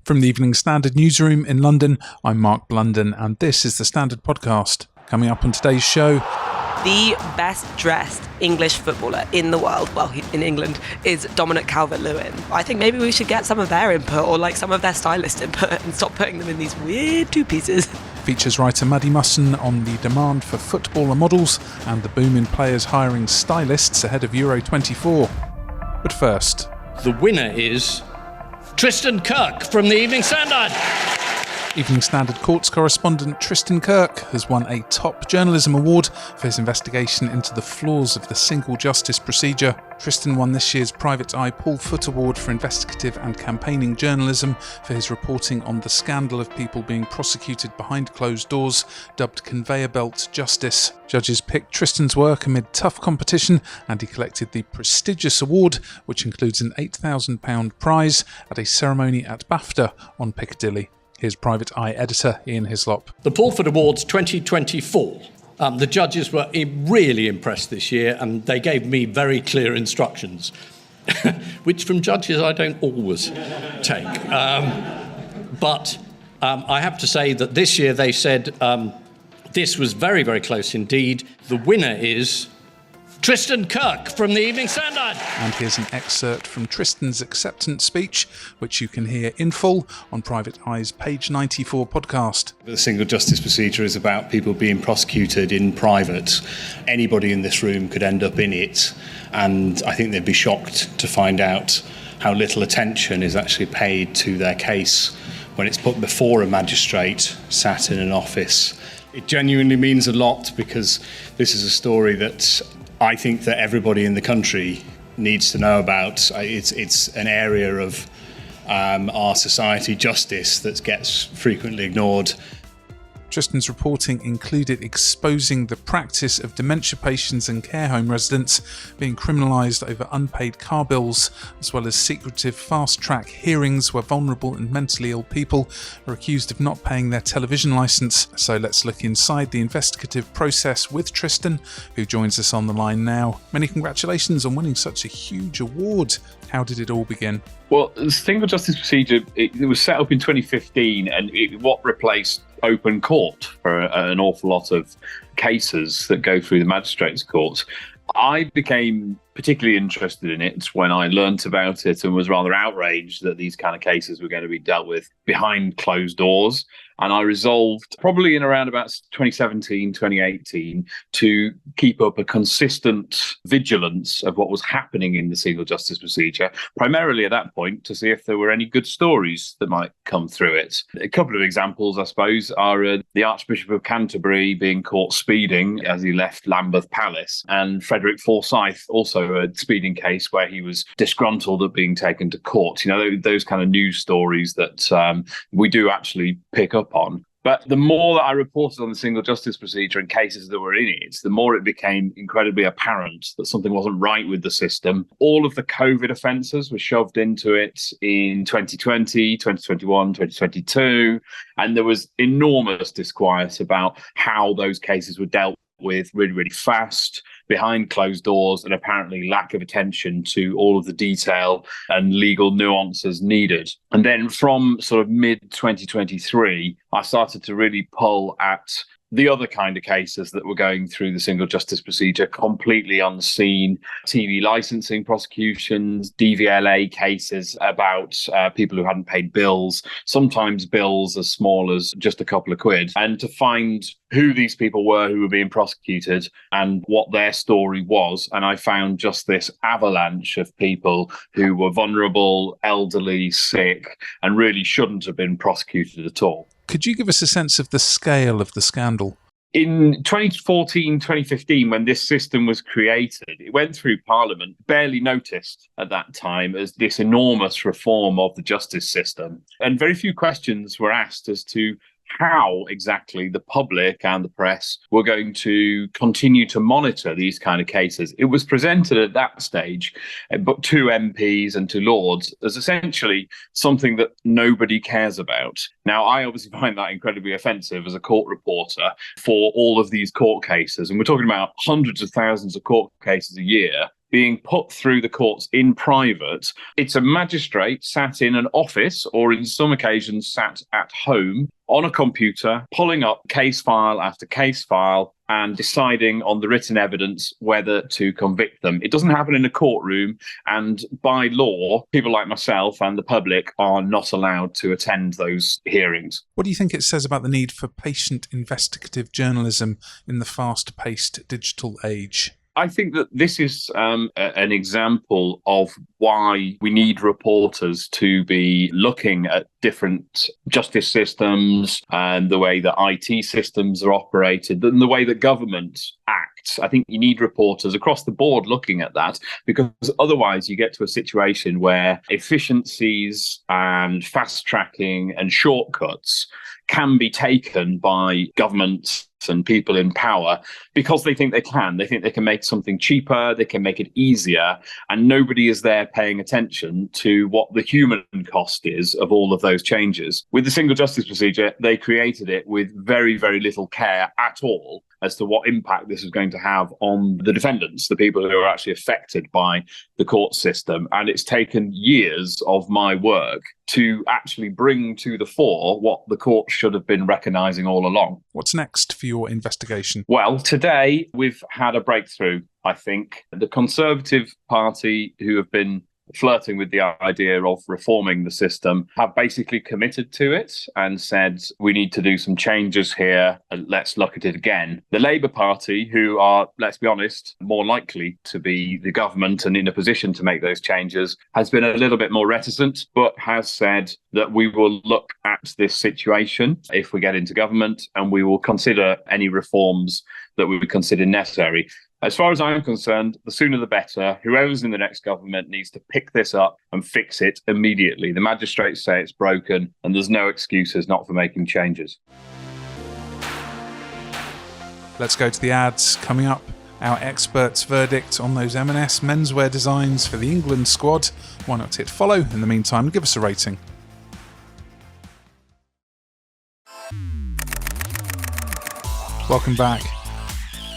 From the Evening Standard newsroom in London, I'm Mark Blunden, and this is the Standard Podcast. Coming up on today's show, the best dressed English footballer in the world, well, in England, is Dominic Calvert-Lewin. I think maybe we should get some of their input, or like some of their stylist input, and stop putting them in these weird two pieces. Features writer Maddy Mussen on the demand for footballer models and the boom in players hiring stylists ahead of Euro 24. But first, the winner is Tristan Kirk from the Evening Standard. Evening Standard Courts correspondent Tristan Kirk has won a top journalism award for his investigation into the flaws of the single justice procedure. Tristan won this year's Private Eye Paul Foot Award for Investigative and Campaigning Journalism for his reporting on the scandal of people being prosecuted behind closed doors, dubbed conveyor belt justice. Judges picked Tristan's work amid tough competition, and he collected the prestigious award, which includes an £8,000 prize, at a ceremony at BAFTA on Piccadilly. Here's Private Eye editor Ian Hislop. The Paul Foot Awards 2024. The judges were really impressed this year, and they gave me very clear instructions, which from judges I don't always take. But I have to say that this year they said this was very, very close indeed. The winner is Tristan Kirk from the Evening Standard. And here's an excerpt from Tristan's acceptance speech, which you can hear in full on Private Eye's Page 94 podcast. The single justice procedure is about people being prosecuted in private. Anybody in this room could end up in it, and I think they'd be shocked to find out how little attention is actually paid to their case when it's put before a magistrate sat in an office. It genuinely means a lot, because this is a story that I think that everybody in the country needs to know about. It's an area of our society, justice, that gets frequently ignored. Tristan's reporting included exposing the practice of dementia patients and care home residents being criminalised over unpaid car bills, as well as secretive fast-track hearings where vulnerable and mentally ill people are accused of not paying their television licence. So let's look inside the investigative process with Tristan, who joins us on the line now. Many congratulations on winning such a huge award. How did it all begin? Well, the single justice procedure, it was set up in 2015, and what replaced open court for an awful lot of cases that go through the magistrates' courts. I became particularly interested in it when I learnt about it and was rather outraged that these kind of cases were going to be dealt with behind closed doors. And I resolved, probably in around about 2017, 2018, to keep up a consistent vigilance of what was happening in the single justice procedure, primarily at that point to see if there were any good stories that might come through it. A couple of examples, I suppose, are the Archbishop of Canterbury being caught speeding as he left Lambeth Palace, and Frederick Forsyth, also a speeding case where he was disgruntled at being taken to court. You know, those kind of news stories that we do actually pick up on. But the more that I reported on the single justice procedure and cases that were in it, the more it became incredibly apparent that something wasn't right with the system. All of the COVID offences were shoved into it in 2020, 2021, 2022, and there was enormous disquiet about how those cases were dealt with really, really fast, behind closed doors, and apparently lack of attention to all of the detail and legal nuances needed. And then from sort of mid-2023, I started to really pull at the other kind of cases that were going through the single justice procedure, completely unseen, TV licensing prosecutions, DVLA cases about people who hadn't paid bills, sometimes bills as small as just a couple of quid, and to find who these people were who were being prosecuted and what their story was. And I found just this avalanche of people who were vulnerable, elderly, sick, and really shouldn't have been prosecuted at all. Could you give us a sense of the scale of the scandal? In 2014, 2015, when this system was created, it went through Parliament, barely noticed at that time as this enormous reform of the justice system. And very few questions were asked as to how exactly the public and the press were going to continue to monitor these kind of cases. It was presented at that stage, but to MPs and to Lords, as essentially something that nobody cares about. Now, I obviously find that incredibly offensive as a court reporter for all of these court cases. And we're talking about hundreds of thousands of court cases a year. being put through the courts in private. It's a magistrate sat in an office, or in some occasions sat at home on a computer, pulling up case file after case file and deciding on the written evidence whether to convict them. It doesn't happen in a courtroom, and by law, people like myself and the public are not allowed to attend those hearings. What do you think it says about the need for patient investigative journalism in the fast-paced digital age? I think that this is an example of why we need reporters to be looking at different justice systems and the way that IT systems are operated and the way that government acts. I think you need reporters across the board looking at that, because otherwise you get to a situation where efficiencies and fast tracking and shortcuts can be taken by governments and people in power because they think they can. They think they can make something cheaper, they can make it easier, and nobody is there paying attention to what the human cost is of all of those changes. With the single justice procedure, they created it with very, very little care at all as to what impact this is going to have on the defendants, the people who are actually affected by the court system. And it's taken years of my work to actually bring to the fore what the court should have been recognising all along. What's next for your investigation? Well, today we've had a breakthrough, I think. The Conservative Party, who have been flirting with the idea of reforming the system, have basically committed to it and said, we need to do some changes here, and let's look at it again. The Labour Party, who are, let's be honest, more likely to be the government and in a position to make those changes, has been a little bit more reticent, but has said that we will look at this situation if we get into government, and we will consider any reforms that we would consider necessary. As far as I'm concerned, the sooner the better. Whoever's in the next government needs to pick this up and fix it immediately. The magistrates say it's broken, and there's no excuses not for making changes. Let's go to the ads. Coming up, our expert's verdict on those M&S menswear designs for the England squad. Why not hit follow in the meantime and give us a rating? Welcome back.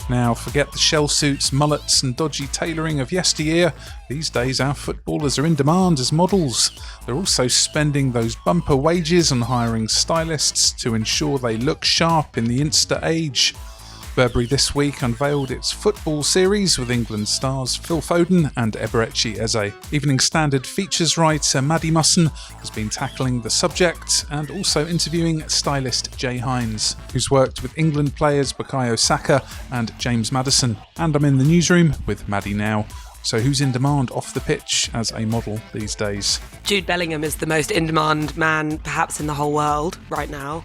Now, forget the shell suits, mullets and dodgy tailoring of yesteryear. These days our footballers are in demand as models. They're also spending those bumper wages on hiring stylists to ensure they look sharp in the Insta age. Burberry this week unveiled its football series with England stars Phil Foden and Eberechi Eze. Evening Standard features writer Maddy Mussen has been tackling the subject and also interviewing stylist Jay Hines, who's worked with England players Bukayo Saka and James Maddison. And I'm in the newsroom with Maddy now. So who's in demand off the pitch as a model these days? Jude Bellingham is the most in-demand man perhaps in the whole world right now.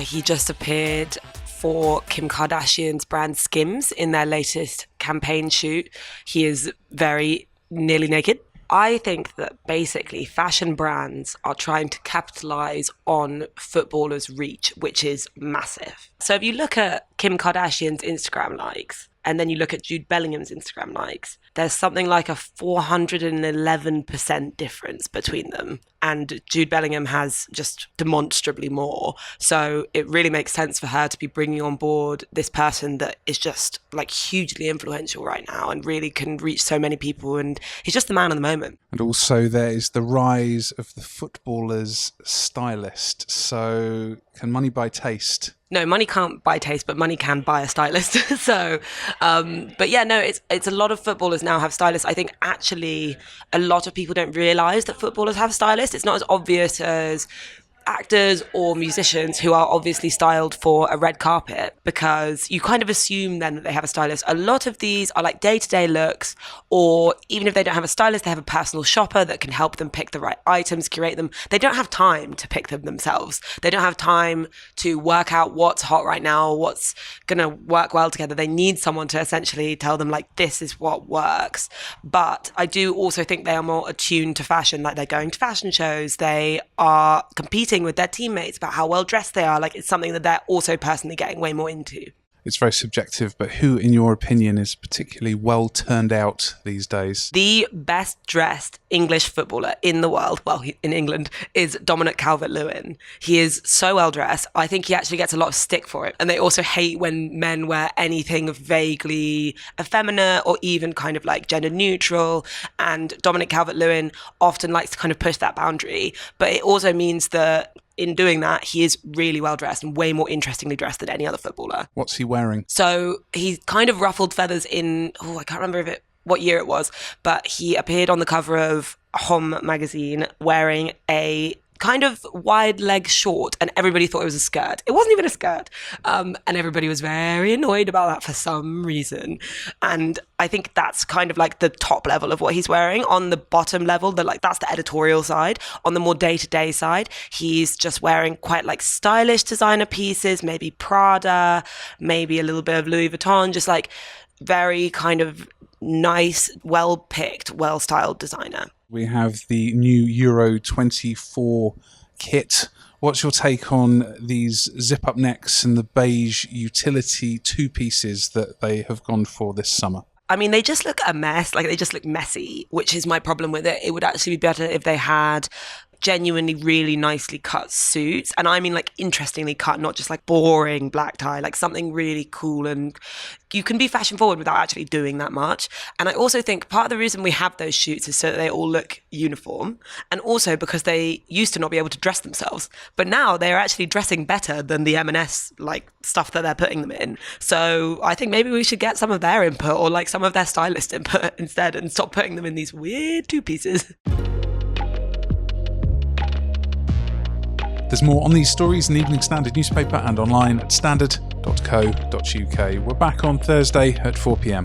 He just appeared for Kim Kardashian's brand Skims in their latest campaign shoot. He is very nearly naked. I think that basically fashion brands are trying to capitalize on footballers' reach, which is massive. So if you look at Kim Kardashian's Instagram likes, and then you look at Jude Bellingham's Instagram likes, there's something like a 411% difference between them. And Jude Bellingham has just demonstrably more. So it really makes sense for her to be bringing on board this person that is just like hugely influential right now and really can reach so many people. And he's just the man of the moment. And also there is the rise of the footballer's stylist. So can money buy taste? No, money can't buy taste, but money can buy a stylist. So, but yeah, no, it's a lot of footballers now have stylists. I think actually a lot of people don't realise that footballers have stylists. It's not as obvious as actors or musicians who are obviously styled for a red carpet, because you kind of assume then that they have a stylist. A lot of these are like day-to-day looks, or even if they don't have a stylist, they have a personal shopper that can help them pick the right items, curate them. They don't have time to pick them themselves. They don't have time to work out what's hot right now, what's going to work well together. They need someone to essentially tell them like, this is what works. But I do also think they are more attuned to fashion, like they're going to fashion shows, they are competing with their teammates about how well dressed they are. Like it's something that they're also personally getting way more into. It's very subjective, but who, in your opinion, is particularly well turned out these days? The best dressed English footballer in the world, in England, is Dominic Calvert-Lewin. He is so well dressed. I think he actually gets a lot of stick for it. And they also hate when men wear anything vaguely effeminate or even kind of like gender neutral. And Dominic Calvert-Lewin often likes to kind of push that boundary. But it also means that in doing that, he is really well dressed and way more interestingly dressed than any other footballer. What's he wearing? So he's kind of ruffled feathers in, I can't remember what year it was, but he appeared on the cover of Homme magazine wearing a kind of wide leg short, and everybody thought it was a skirt. It wasn't even a skirt. And everybody was very annoyed about that for some reason. And I think that's kind of like the top level of what he's wearing. On the bottom level, that's the editorial side. On the more day-to-day side, he's just wearing quite like stylish designer pieces, maybe Prada, maybe a little bit of Louis Vuitton, just like very kind of nice, well-picked, well-styled designer. We have the new Euro 24 kit. What's your take on these zip-up necks and the beige utility two-pieces that they have gone for this summer? I mean, they just look a mess. Like, they just look messy, which is my problem with it. It would actually be better if they had genuinely really nicely cut suits. And I mean like interestingly cut, not just like boring black tie, like something really cool. And you can be fashion forward without actually doing that much. And I also think part of the reason we have those shoots is so that they all look uniform, and also because they used to not be able to dress themselves, but now they're actually dressing better than the M&S like stuff that they're putting them in. So I think maybe we should get some of their input, or like some of their stylist input instead, and stop putting them in these weird two pieces. There's more on these stories in the Evening Standard newspaper and online at standard.co.uk. We're back on Thursday at 4 p.m.